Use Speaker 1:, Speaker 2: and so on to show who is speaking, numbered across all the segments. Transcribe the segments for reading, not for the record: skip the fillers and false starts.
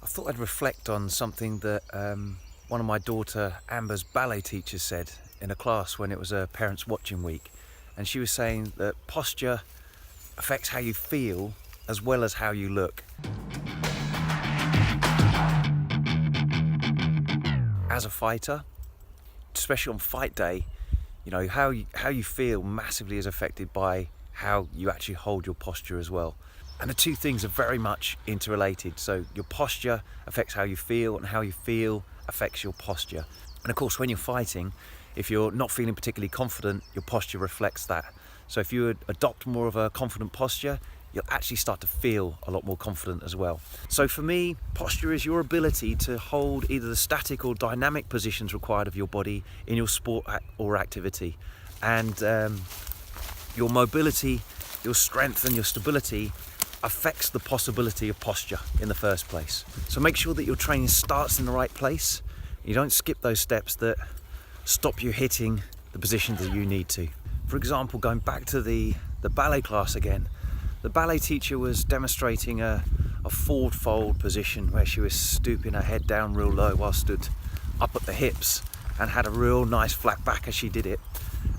Speaker 1: I thought I'd reflect on something that one of my daughter Amber's ballet teachers said in a class when it was a parents watching week, and she was saying that posture affects how you feel as well as how you look. As a fighter, especially on fight day, you know, how you feel massively is affected by how you actually hold your posture as well. And the two things are very much interrelated. So your posture affects how you feel, and how you feel affects your posture. And of course, when you're fighting, if you're not feeling particularly confident, your posture reflects that. So if you adopt more of a confident posture, you'll actually start to feel a lot more confident as well. So for me, posture is your ability to hold either the static or dynamic positions required of your body in your sport or activity. And your mobility, your strength and your stability affects the possibility of posture in the first place. So make sure that your training starts in the right place. You don't skip those steps that stop you hitting the position that you need to. For example, going back to the ballet class again, the ballet teacher was demonstrating a forward fold position where she was stooping her head down real low while stood up at the hips and had a real nice flat back as she did it.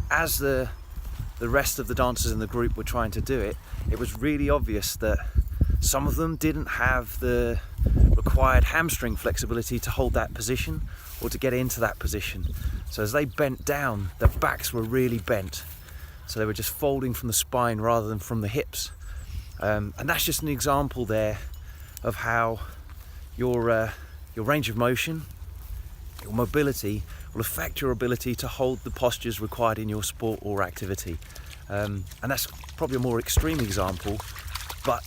Speaker 1: As the rest of the dancers in the group were trying to do it, it was really obvious that some of them didn't have the required hamstring flexibility to hold that position or to get into that position. So as they bent down, their backs were really bent. So they were just folding from the spine rather than from the hips. And that's just an example there of how your range of motion, your mobility will affect your ability to hold the postures required in your sport or activity. And that's probably a more extreme example, but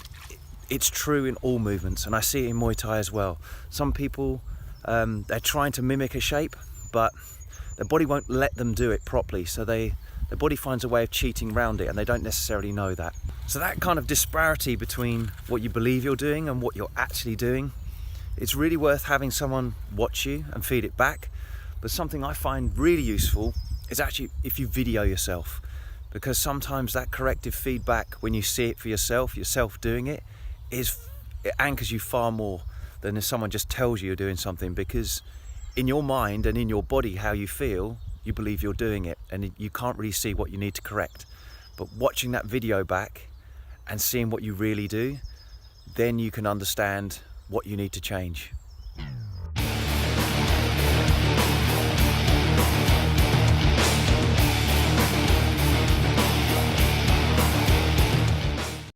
Speaker 1: it's true in all movements, and I see it in Muay Thai as well. Some people, they're trying to mimic a shape, but their body won't let them do it properly, so their body finds a way of cheating around it, and they don't necessarily know that. So that kind of disparity between what you believe you're doing and what you're actually doing, it's really worth having someone watch you and feed it back. But something I find really useful is actually if you video yourself, because sometimes that corrective feedback, when you see it for yourself doing it, it anchors you far more than if someone just tells you you're doing something, because in your mind and in your body, how you feel, you believe you're doing it, and you can't really see what you need to correct. But watching that video back and seeing what you really do, then you can understand what you need to change.